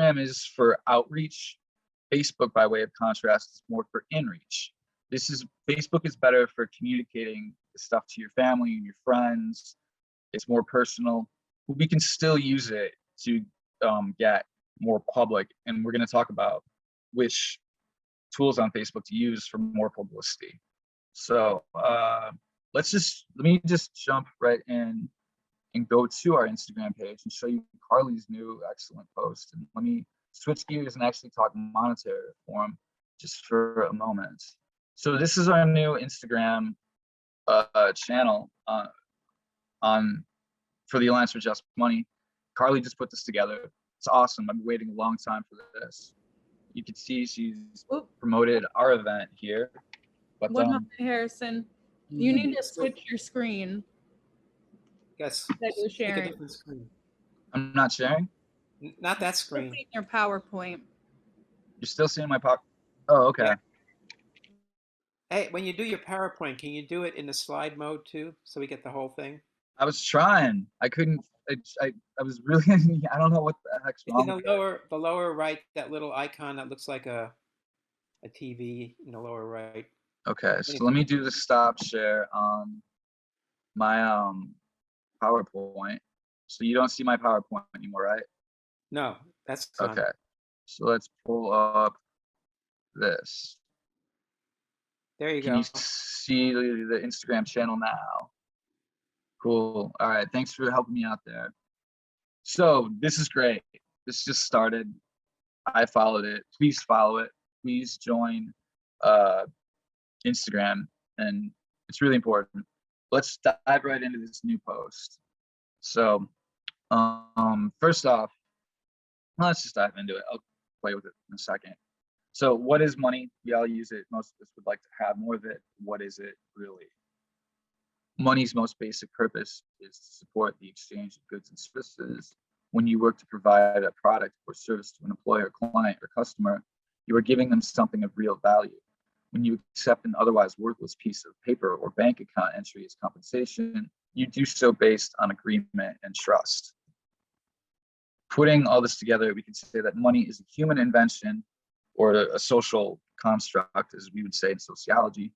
Instagram is for outreach. Facebook, by way of contrast, is more for inreach. Facebook is better for communicating the stuff to your family and your friends. It's more personal. We can still use it to get more public, and we're going to talk about which tools on Facebook to use for more publicity. So let me just jump right in and go to our Instagram page and show you Carly's new excellent post. And let me switch gears and actually talk monetary reform just for a moment. So this is our new Instagram channel for the Alliance for Just Money. Carly just put this together. It's awesome. I've been waiting a long time for this. You can see she's promoted our event here. But One moment, Harrison. You need to switch your screen. Yes. That you're sharing. Pick a different screen. I'm not sharing? Not that screen. Your PowerPoint. You're still seeing my PowerPoint? Oh, okay. Yeah. Hey, when you do your PowerPoint, can you do it in the slide mode too, so we get the whole thing? I was trying. I couldn't. I was really. I don't know what the heck's wrong. In the lower right, that little icon that looks like a TV in the lower right. Okay, so let me do the stop share on my PowerPoint. So you don't see my PowerPoint anymore, right? No, that's gone. Okay. So let's pull up this. There you go. Can you see the Instagram channel now? Cool. All right. Thanks for helping me out there. So this is great. This just started. I followed it. Please follow it. Please join Instagram, and it's really important. Let's dive right into this new post. So first off, let's just dive into it. I'll play with it in a second. So what is money? We all use it. Most of us would like to have more of it. What is it really? Money's most basic purpose is to support the exchange of goods and services. When you work to provide a product or service to an employer, client, or customer, you are giving them something of real value. When you accept an otherwise worthless piece of paper or bank account entry as compensation, you do so based on agreement and trust. Putting all this together, we can say that money is a human invention or a social construct, as we would say in sociology,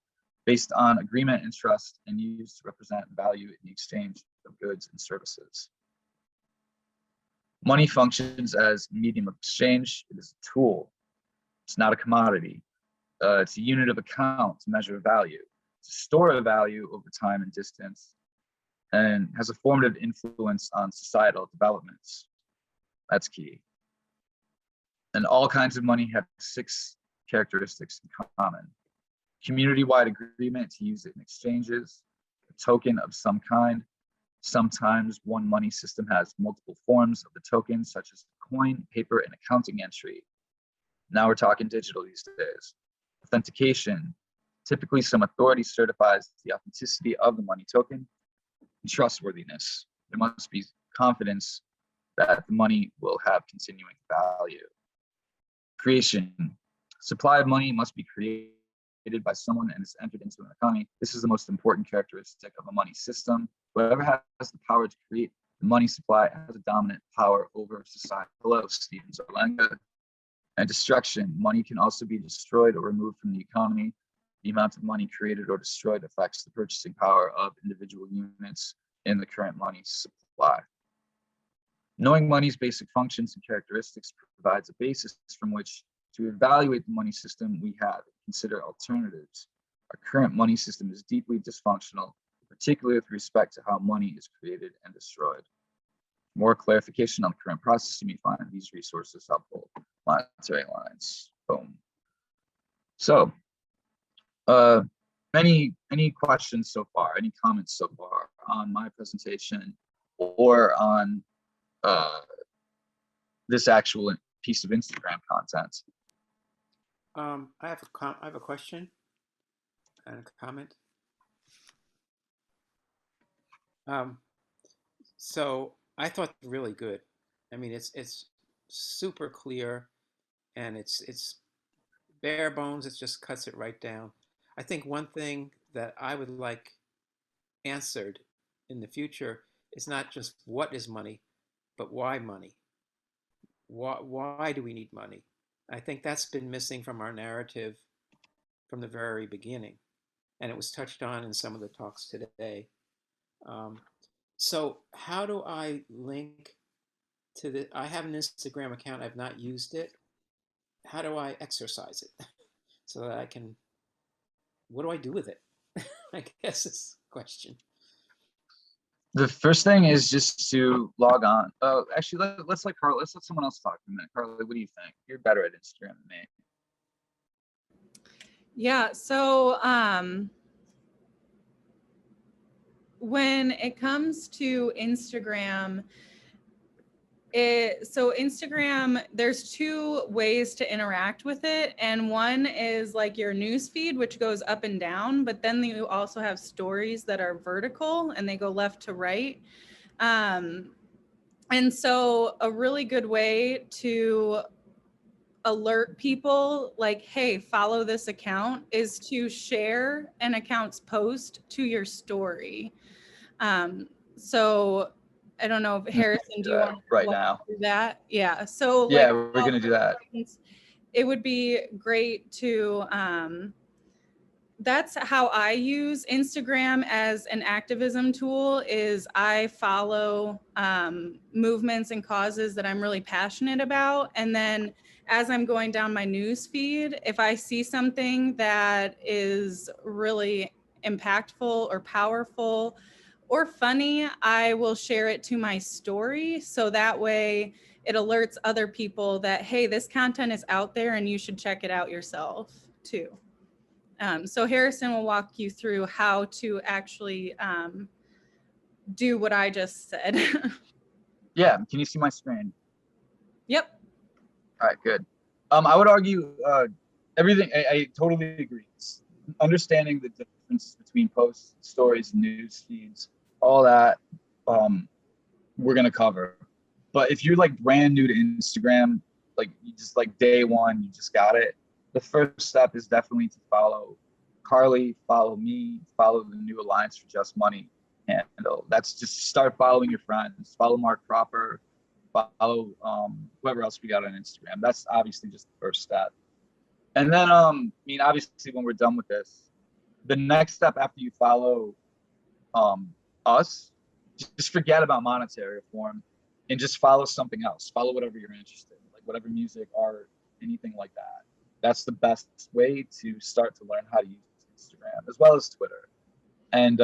based on agreement and trust and used to represent value in the exchange of goods and services. Money functions as a medium of exchange. It is a tool. It's not a commodity. It's a unit of account to measure value. It's a store of value over time and distance, and has a formative influence on societal developments. That's key. And all kinds of money have 6 characteristics in common. Community-wide agreement to use it in exchanges, a token of some kind. Sometimes one money system has multiple forms of the token, such as coin, paper, and accounting entry. Now we're talking digital these days. Authentication. Typically, some authority certifies the authenticity of the money token. And trustworthiness. There must be confidence that the money will have continuing value. Creation. Supply of money must be created by someone and is entered into an economy. This is the most important characteristic of a money system. Whoever has the power to create the money supply has a dominant power over society. Hello, Stephen Zarlenga. And destruction. Money can also be destroyed or removed from the economy. The amount of money created or destroyed affects the purchasing power of individual units in the current money supply. Knowing money's basic functions and characteristics provides a basis from which to evaluate the money system we have and consider alternatives. Our current money system is deeply dysfunctional, particularly with respect to how money is created and destroyed. For more clarification on the current process, you may find these resources helpful. Monetary lines. Boom. So, any questions so far? Any comments so far on my presentation or on this actual piece of Instagram content? I have a question and a comment. So I thought really good. I mean, it's super clear, and it's bare bones. It just cuts it right down. I think one thing that I would like answered in the future is not just what is money, but why money. why do we need money? I think that's been missing from our narrative from the very beginning, and it was touched on in some of the talks today. Um, so how do I link to the? I have an Instagram account. I've not used it. How do I exercise it so that I can? What do I do with it? I guess is the question. The first thing is just to log on. Actually, let's let Carly. Let's let someone else talk for a minute. Carly, what do you think? You're better at Instagram than me. Yeah, so when it comes to Instagram, Instagram, there's two ways to interact with it. And one is like your news feed, which goes up and down, but then you also have stories that are vertical and they go left to right. And so a really good way to alert people like, hey, follow this account, is to share an account's post to your story. So I don't know if Harrison, do you want to right now? do that? Yeah. So Yeah, like, we're gonna do that. it would be great to that's how I use Instagram as an activism tool. Is I follow movements and causes that I'm really passionate about, and then as I'm going down my news feed, if I see something that is really impactful or powerful or funny, I will share it to my story, so that way it alerts other people that, hey, this content is out there and you should check it out yourself too. So Harrison will walk you through how to actually do what I just said. Yeah, can you see my screen? Yep. All right, good. I would argue everything. I totally agree. It's understanding the differences between posts, stories, news feeds, all that. We're gonna cover. But if you're like brand new to Instagram, like you just like day one, you just got it. The first step is definitely to follow Carly, follow me, follow the new Alliance for Just Money handle. That's just start following your friends. Follow Mark Cropper, follow whoever else we got on Instagram. That's obviously just the first step. And then I mean, obviously when we're done with this, the next step after you follow us, just forget about monetary reform and just follow something else. Follow whatever you're interested in, like whatever music, art, anything like that. That's the best way to start to learn how to use Instagram as well as Twitter. And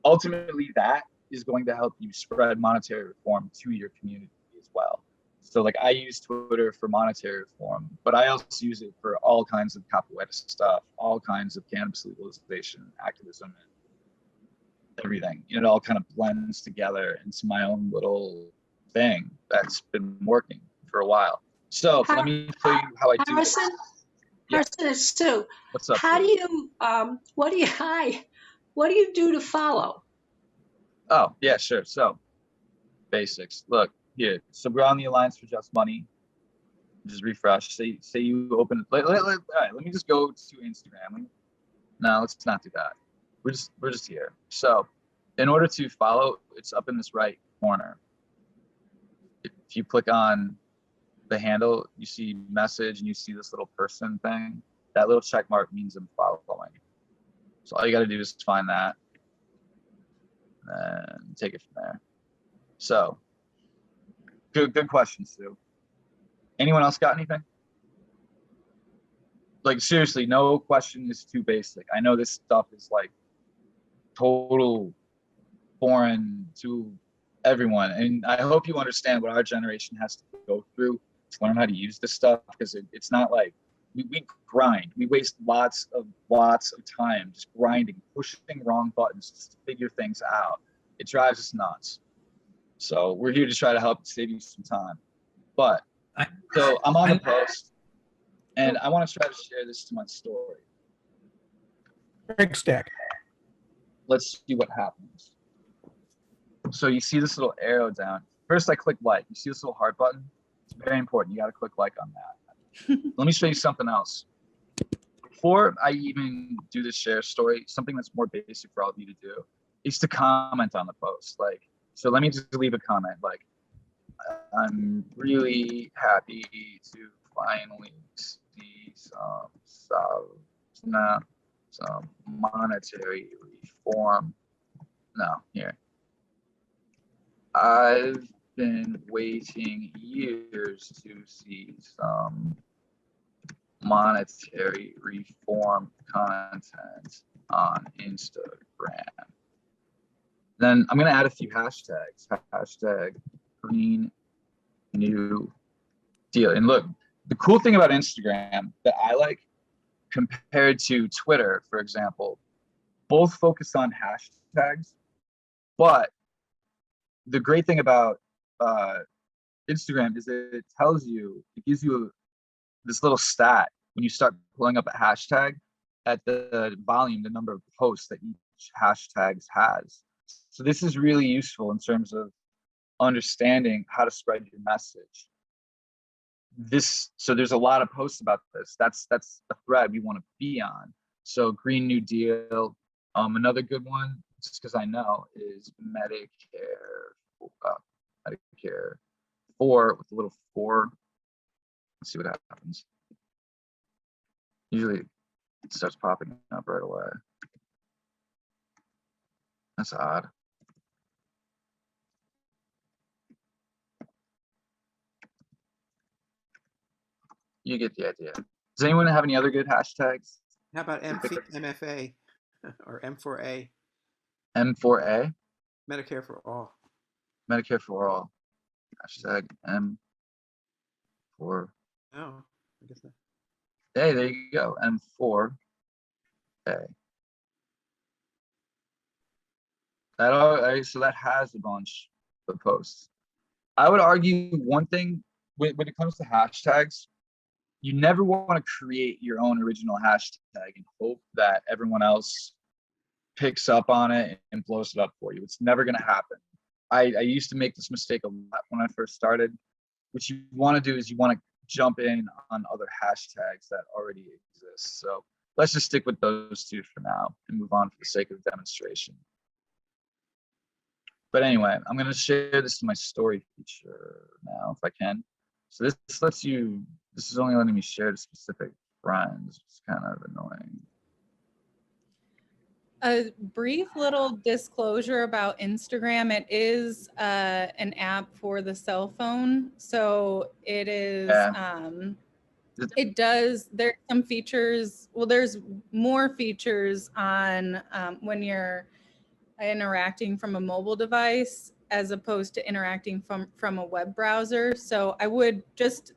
ultimately, that is going to help you spread monetary reform to your community as well. So like I use Twitter for monetary reform, but I also use it for all kinds of capoeira stuff, all kinds of cannabis legalization, activism, and everything. It all kind of blends together into my own little thing that's been working for a while. So let me show you how I do this. Harrison, it's Sue. What's up? How Sue? do you, what do you do to follow? Oh, yeah, sure. So basics. Look here. So we're on the Alliance for Just Money. Just refresh. Say you open. All right. Let me just go to Instagram. No, let's not do that. We're just here. So, in order to follow, it's up in this right corner. If you click on the handle, you see message and you see this little person thing. That little check mark means I'm following. So all you got to do is find that and take it from there. So, good question, Sue. Anyone else got anything? Like seriously, no question is too basic. I know this stuff is like total foreign to everyone, and I hope you understand what our generation has to go through to learn how to use this stuff, because it's not like we grind. We waste lots of time just grinding, pushing wrong buttons just to figure things out. It drives us nuts. So we're here to try to help save you some time. But so I'm on the post, and I want to try to share this to my story. Big stack. Let's see what happens. So you see this little arrow down. First, I click like. You see this little heart button? It's very important. You got to click like on that. Let me show you something else. Before I even do this share story, something that's more basic for all of you to do is to comment on the post. Like, so let me just leave a comment. Like, I'm really happy to finally see some monetary reform. No, here. I've been waiting years to see some monetary reform content on Instagram. Then I'm going to add a few hashtags. Hashtag Green New Deal. And look, the cool thing about Instagram that I like compared to Twitter, for example, both focus on hashtags, but the great thing about Instagram is that it tells you, it gives you this little stat when you start pulling up a hashtag at the volume, the number of posts that each hashtag has. So this is really useful in terms of understanding how to spread your message. So there's a lot of posts about this. That's a thread we want to be on. So Green New Deal. Another good one, just because I know, is Medicare 4 with a little 4. Let's see what happens. Usually it starts popping up right away. That's odd. You get the idea. Does anyone have any other good hashtags? How about MFA or M4A? M4A? Medicare for all. Medicare for all. Hashtag M4. Oh, I guess that. Hey, there you go. M4A. So that has a bunch of posts. I would argue one thing when it comes to hashtags, you never want to create your own original hashtag and hope that everyone else picks up on it and blows it up for you. It's never going to happen. I used to make this mistake a lot when I first started. What you want to do is you want to jump in on other hashtags that already exist. So let's just stick with those two for now and move on for the sake of demonstration. But anyway, I'm going to share this to my story feature now if I can. So this lets you, this is only letting me share to specific friends, which is kind of annoying. A brief little disclosure about Instagram. It is an app for the cell phone. So it is, it does, there's some features, well, there's more features on when you're interacting from a mobile device as opposed to interacting from a web browser. So I would just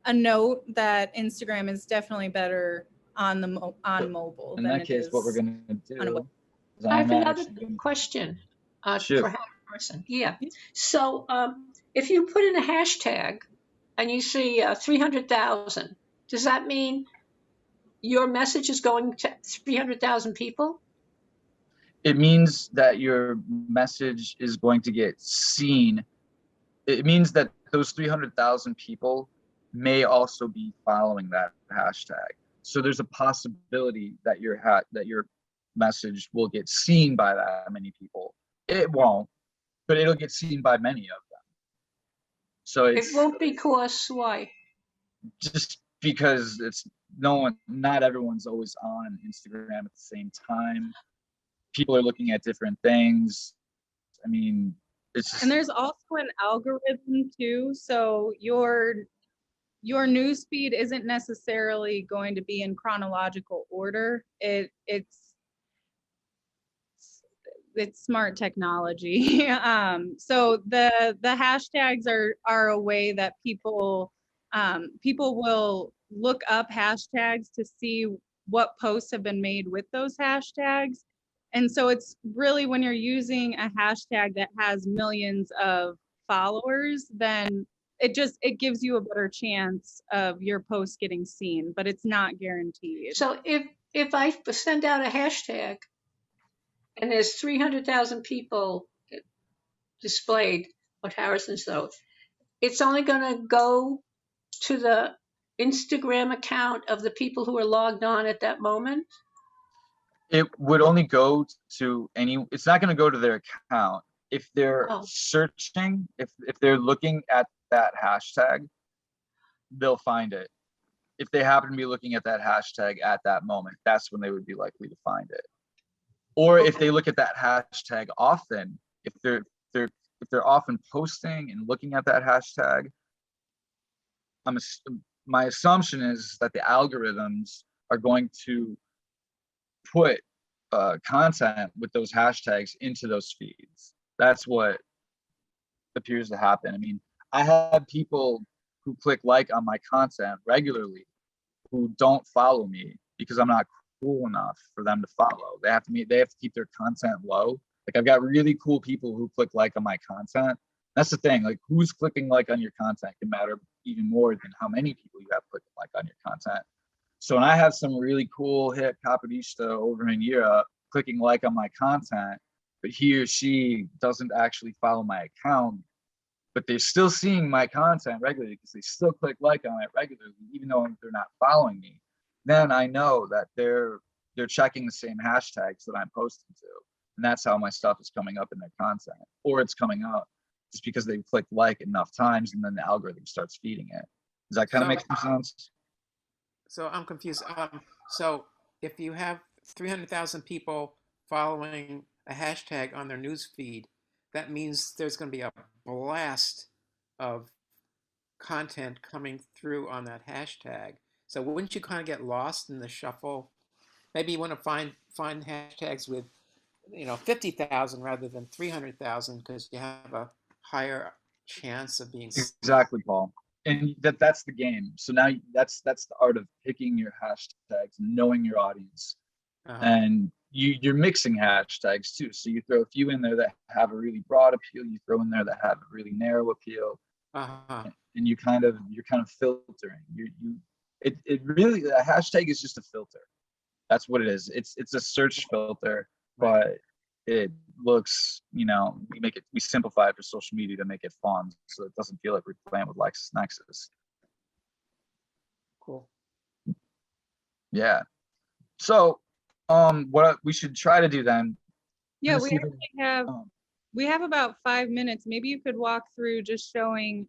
a note that Instagram is definitely better on the on mobile. In that case, what we're going to do is I have another question for person. Yeah. So if you put in a hashtag and you see 300,000, does that mean your message is going to 300,000 people? It means that your message is going to get seen. It means that those 300,000 people may also be following that hashtag. So there's a possibility that your message will get seen by that many people. It won't, but it'll get seen by many of them. So it won't because why? Just because not everyone's always on Instagram at the same time. People are looking at different things. I mean, it's just, and there's also an algorithm too. So your newsfeed isn't necessarily going to be in chronological order. It's smart technology. So the hashtags are a way that people will look up hashtags to see what posts have been made with those hashtags. And so it's really when you're using a hashtag that has millions of followers, then it gives you a better chance of your post getting seen, but it's not guaranteed. So if I send out a hashtag and there's 300,000 people displayed what Harrison showed, it's only going to go to the Instagram account of the people who are logged on at that moment? It would only go to it's not going to go to their account. if they're Oh. searching, if they're looking at that hashtag, they'll find it. If they happen to be looking at that hashtag at that moment, that's when they would be likely to find it. Or if they look at that hashtag often, if they're often posting and looking at that hashtag, my assumption is that the algorithms are going to put content with those hashtags into those feeds. That's what appears to happen. I mean, I have people who click like on my content regularly who don't follow me because I'm not cool enough for them to follow. They have to keep their content low. Like, I've got really cool people who click like on my content. That's the thing. Like, who's clicking like on your content can matter even more than how many people you have clicking like on your content. So when I have some really cool hip capoeirista over in Europe clicking like on my content, but he or she doesn't actually follow my account, but they're still seeing my content regularly because they still click like on it regularly, even though they're not following me, then I know that they're checking the same hashtags that I'm posting to. And that's how my stuff is coming up in their content, or it's coming up just because they've clicked like enough times and then the algorithm starts feeding it. Does that kind of make some sense? So I'm confused. So if you have 300,000 people following a hashtag on their news feed, that means there's going to be a blast of content coming through on that hashtag. So wouldn't you kind of get lost in the shuffle? Maybe you want to find hashtags with 50,000 rather than 300,000 because you have a higher chance of being exactly, Paul. And that's the game. So now that's the art of picking your hashtags, knowing your audience, and you're mixing hashtags too. So you throw a few in there that have a really broad appeal. You throw in there that have a really narrow appeal, and you're kind of filtering. It really, a hashtag is just a filter. That's what it is. It's a search filter, but it looks, we simplify it for social media to make it fun, so it doesn't feel like we're playing with LexisNexis. Cool. Yeah. So, what we should try to do then? Yeah, we have about 5 minutes. Maybe you could walk through just showing.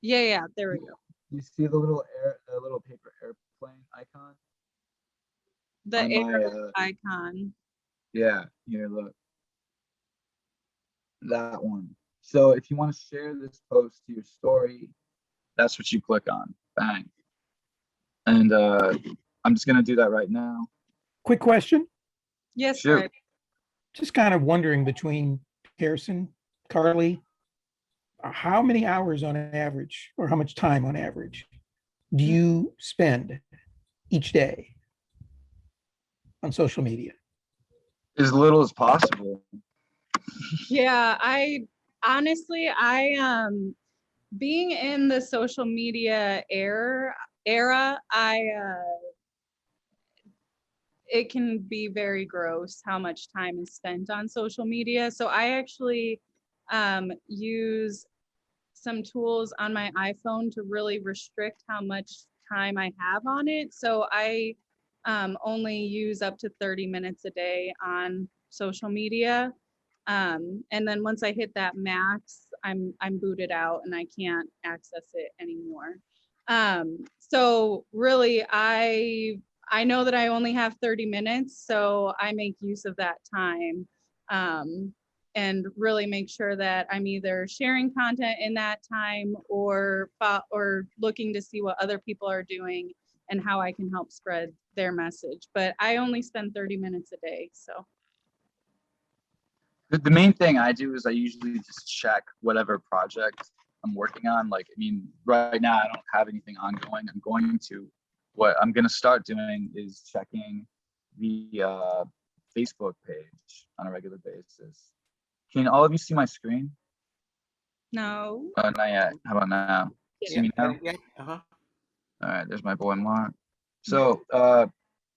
Yeah, there we go. You see the little paper airplane icon? The air icon. Yeah, here, look. That one. So if you want to share this post to your story, that's what you click on. Bang. And I'm just going to do that right now. Quick question. Yes, Sure. Fred. Just kind of wondering, between Pearson, Carly, how many hours on average, or how much time on average, do you spend each day on social media? As little as possible. Yeah, I honestly, being in the social media era, it can be very gross how much time is spent on social media. So I actually use some tools on my iPhone to really restrict how much time I have on it. So I only use up to 30 minutes a day on social media. And then once I hit that max, I'm booted out and I can't access it anymore. So really, I know that I only have 30 minutes, so I make use of that time, and really make sure that I'm either sharing content in that time or looking to see what other people are doing and how I can help spread their message. But I only spend 30 minutes a day, so. The main thing I do is I usually just check whatever project I'm working on. Like, I mean, right now I don't have anything ongoing. What I'm going to start doing is checking the Facebook page on a regular basis. Can all of you see my screen? No. Not yet. How about now? See me now? Yeah. All right, there's my boy Mark. So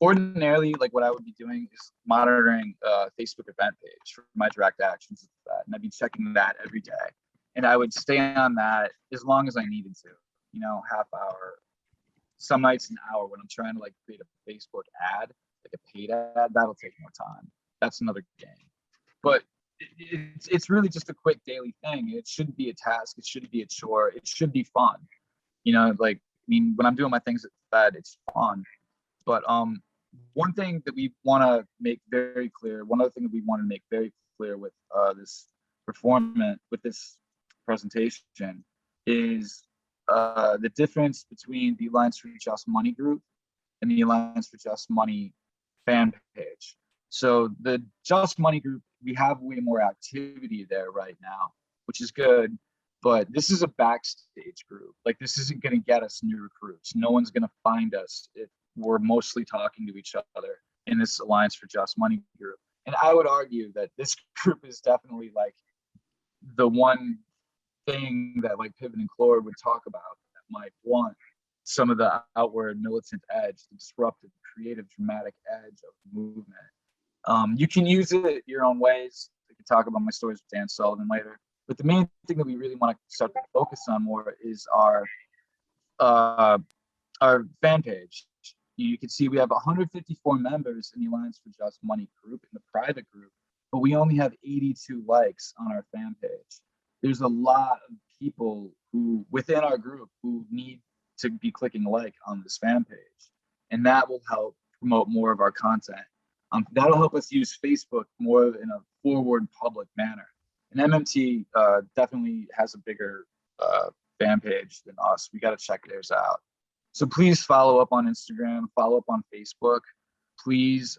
ordinarily, like, what I would be doing is monitoring Facebook event page for my direct actions with that, and I'd be checking that every day. And I would stay on that as long as I needed to, half hour, some nights an hour. When I'm trying to, like, create a Facebook ad, like a paid ad, that'll take more time. That's another game. But it's really just a quick daily thing. It shouldn't be a task. It shouldn't be a chore. It should be fun. Like, I mean, when I'm doing my things at the Fed, it's fun. But one thing that we want to make very clear, one other thing that we want to make very clear with this performance, with this presentation, is the difference between the Alliance for Just Money group and the Alliance for Just Money fan page. So the Just Money group, we have way more activity there right now, which is good. But this is a backstage group. Like, this isn't going to get us new recruits. No one's going to find us if we're mostly talking to each other in this Alliance for Just Money group. And I would argue that this group is definitely like the one thing that like Piven and Clore would talk about that might want some of the outward militant edge, the disruptive, creative, dramatic edge of the movement. You can use it your own ways. I could talk about my stories with Dan Sullivan later. But the main thing that we really want to start to focus on more is our fan page. You can see we have 154 members in the Alliance for Just Money group, in the private group, but we only have 82 likes on our fan page. There's a lot of people who within our group who need to be clicking like on this fan page, and that will help promote more of our content. That'll help us use Facebook more in a forward public manner. And MMT definitely has a bigger fan page than us. We got to check theirs out. So please follow up on Instagram, follow up on Facebook. Please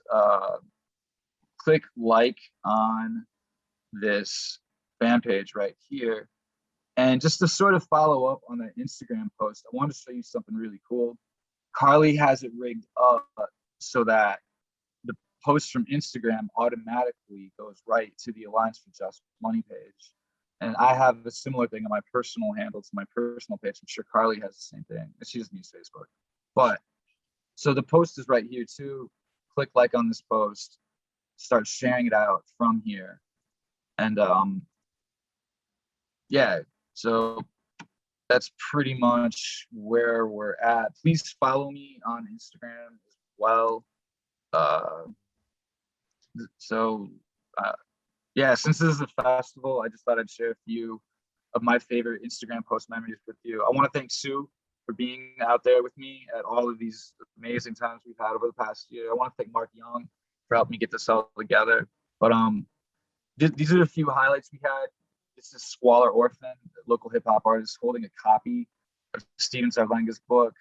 click like on this fan page right here. And just to sort of follow up on that Instagram post, I want to show you something really cool. Carly has it rigged up so that the post from Instagram automatically goes right to the Alliance for Just Money page. And I have a similar thing on my personal handle to my personal page. I'm sure Carly has the same thing. She doesn't use Facebook. But so the post is right here too. Click like on this post, start sharing it out from here. And yeah, so that's pretty much where we're at. Please follow me on Instagram as well. Yeah, since this is a festival, I just thought I'd share a few of my favorite Instagram post memories with you. I want to thank Sue for being out there with me at all of these amazing times we've had over the past year. I want to thank Mark Young for helping me get this all together. But these are a few highlights we had. This is Squalor Orphan, a local hip hop artist, holding a copy of Steven Zarlenga's book,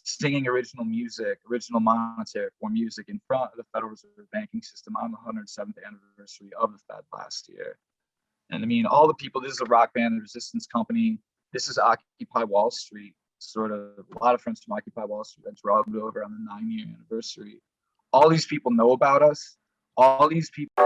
singing original music, original monetary form music in front of the Federal Reserve banking system on the 107th anniversary of the Fed last year. And I mean, all the people, this is a rock band, the Resistance Company. This is Occupy Wall Street, sort of a lot of friends from Occupy Wall Street that drugged over on the 9-year anniversary. All these people know about us. All these people